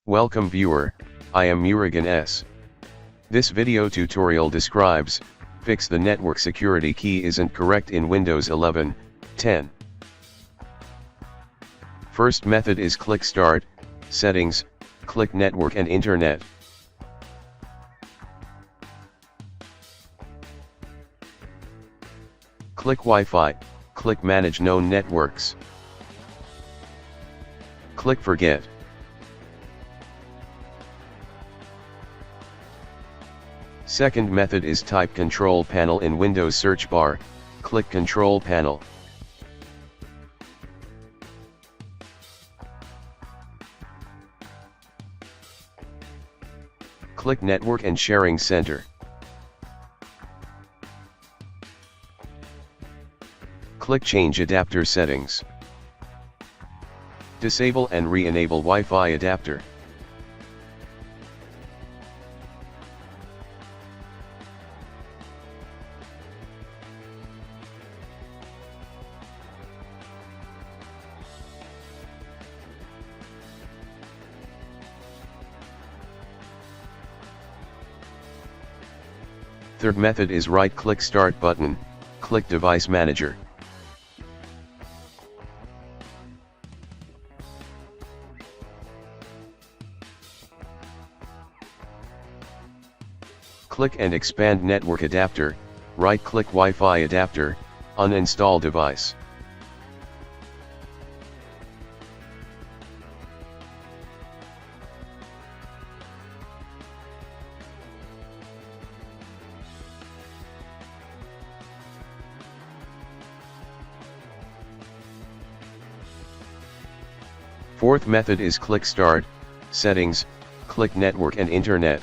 Welcome viewer, I am Murugan S. This video tutorial describes, fix the network security key isn't correct in Windows 11, 10. First method is click Start, Settings, click Network and Internet. Click Wi-Fi, click Manage Known Networks. Click Forget. Second method is type Control Panel in Windows search bar, click Control Panel. Click Network and Sharing Center. Click Change Adapter Settings. Disable and re-enable Wi-Fi adapter. Third method is right-click Start button, click Device Manager. Click and expand Network Adapter, right-click Wi-Fi Adapter, uninstall device. Fourth method is click Start, Settings, click Network and Internet.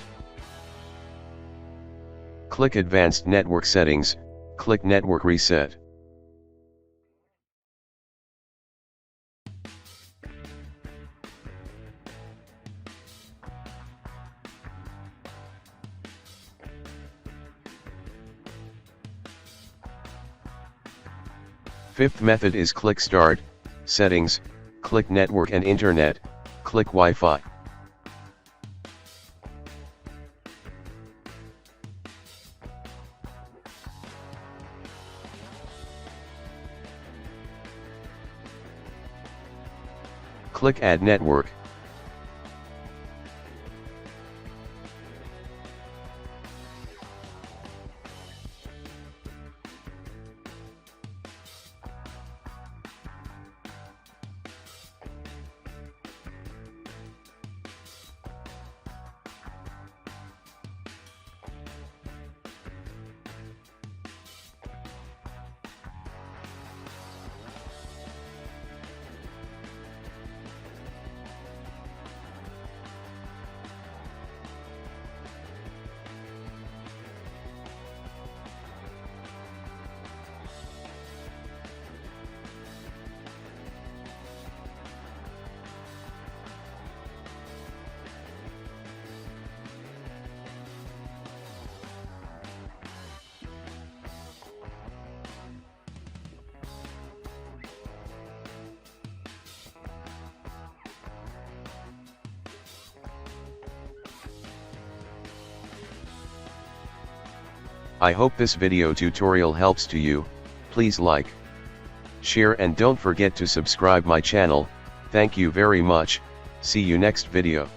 Click Advanced Network Settings, click Network Reset. Fifth method is click Start, Settings, click Network and Internet, click Wi-Fi. Click Add Network. I hope this video tutorial helps to you. Please like, share and don't forget to subscribe my channel. Thank you very much. See you next video.